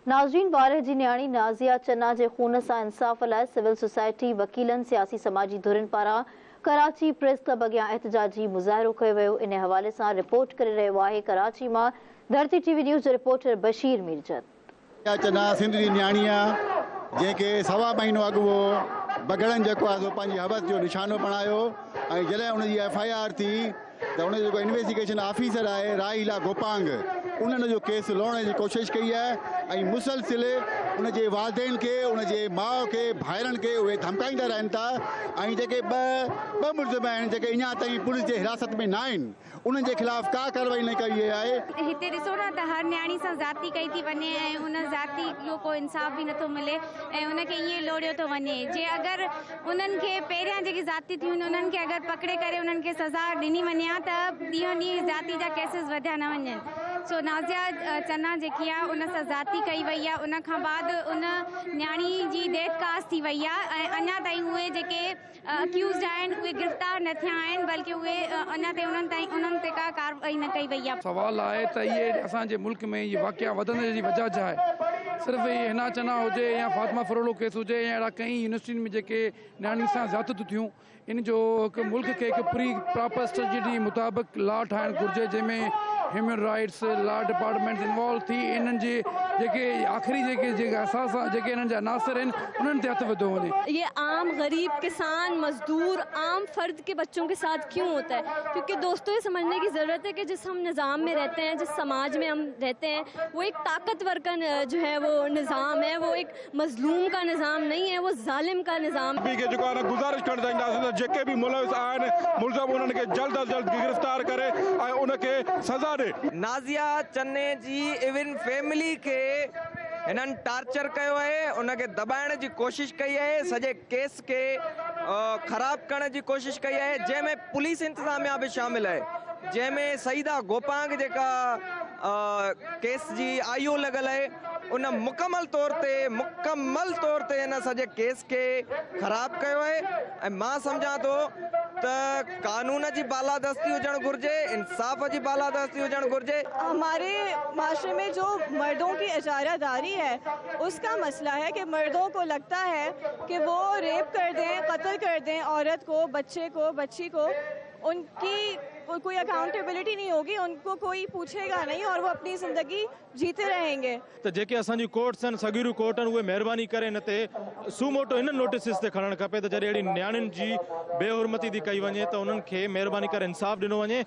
नाज़रीन, ॿारह जी न्याणी नाज़िया चन्ना जे खून सां इंसाफ़ लाइ सिविल सोसाइटी, वकीलनि, सियासी समाजी धुरियुनि पारां कराची प्रेस क्लब अॻियां एहतजाजी मुज़ाहिरो कयो वियो। इन हवाले सां रिपोर्ट करे रहियो आहे कराची मां धरती टीवी न्यूज़ जो रिपोर्टर बशीर मीरजत। चन्ना सिंध जी न्याणी आहे जंहिंखे सवा महीनो अॻु वो बगड़नि जेको आहे सो पंहिंजी हवस जो निशानो बणायो ऐं जॾहिं उनजी FIR थी त उन जेको इन्वेस्टिगेशन ऑफिसर आहे राहिला गोपांग उन्हनि जो केस लोहण जी कोशिशि कई आहे ऐं मुसलसिल उनजे वालदेन खे उनजे माउ खे भाइरनि खे उहे धमकाईंदा रहनि था ऐं जेके ॿ मुलज़िम आहिनि जेके अञा ताईं पुलिस जे हिरासत में न आहिनि उन्हनि जे ख़िलाफ़ का कार्रवाई न कई आहे। हिते ॾिसो न त हर न्याणी सां ज़ाती कई थी वञे ऐं उन ज़ाती जो को इंसाफ़ बि नथो मिले ऐं उनखे ईअं लोड़ियो थो वञे। जे अगरि उन्हनि खे पहिरियां जेकी ज़ाती थियूं आहिनि उन्हनि खे अगरि पकिड़े करे उन्हनि खे सज़ा ॾिनी वञे हा त ॾींहों ॾींहुं ज़ाती जा केसिस वधिया न वञनि। सो नाज़िया चन्ना जेकी आहे उन सां ज़ाती कई वई आहे, उन खां बाद उन न्याणी जी डेथ कास्ट थी वई आहे ऐं अञा ताईं उहे जेके अक्यूज़ड आहिनि उहे गिरफ़्तार न थिया आहिनि, बल्कि उहे अञा ताईं उन्हनि ते का कार्रवाई न कई वई आहे। सवाल आहे त इहे असांजे मुल्क में इहे वाक़िया वधण जी वजह छा आहे? सिर्फ़ु हिना चन्ना हुजे या फातिमा फरोलो केस हुजे या अहिड़ा कई यूनिवर्सिटियुनि में जेके न्याणियुनि सां ज़्यादतियूं थियूं, इन जो हिकु मुल्क खे हिकु पूरी प्रॉपर स्ट्रेटजी मुताबिक़ लॉ ठाहिणु घुरिजे जंहिंमें human rights law department involve थी इन्हनि जे जेके आख़िरी जेके असास जेके इन्हनि जा अनासर आहिनि उन्हनि ते हथु विधो वञे। ये आम गरीब किसान मजदूर आम फर्द के बच्चों के साथ क्यों होता है? क्योंकि दोस्तों ये समझने की ज़रूरत है कि जिस हम निज़ाम में रहते हैं, जिस समाज में हम रहते हैं, वो एक ताकतवर का जो है वो निज़ाम है, वो एक मजलूम का निज़ाम नहीं है, वो जालिम का निज़ाम है। गुजारिश करण चाहींदासीं जेके भी मुलविस आहिनि मुलज़िम उन्हनि खे जल्द अज जल्द गिरफ़्तार करे ऐं उनखे सज़ा ॾे। नाज़िया चन्ने जी इवन फैमिली खे हिननि टार्चर कयो आहे, उनखे दबाइण जी कोशिशि कई आहे, सॼे केस खे ख़राब करण जी कोशिशि कई आहे, जंहिंमें पुलिस इंतज़ामिया बि शामिल आहे, जंहिंमें सईदा गोपांग जेका केस जी IO लॻल आहे उन मुकमल तौर ते हिन सॼे केस खे ख़राब कयो आहे ऐं मां सम्झां थो त कानून जी बालादस्ती हुजणु घुरिजे, इंसाफ़ जी बालादस्ती हुजणु घुरिजे। हमारे माशरे में जो मर्दों की इजारादारी है उसका मसला है कि मर्दों को लगता है कि वो रेप कर दें, कत्ल कर दें औरत को, बच्चे को, बच्ची को, उनकी कोई अकाउंटेबिलिटी नहीं होगी, उनको कोई पूछेगा नहीं और वो अपनी ज़िंदगी जीते रहेंगे। तो जेके असांजी कोर्ट्स आहिनि सगीरू कोर्ट आहिनि उहे महिरबानी करे हिन ते सुमोटो हिन नोटिसिस ते खणणु खपे त जॾहिं अहिड़ी न्याणियुनि जी बेहुरमती थी कई वञे त उन्हनि खे महिरबानी करे इंसाफ़ ॾिनो वञे।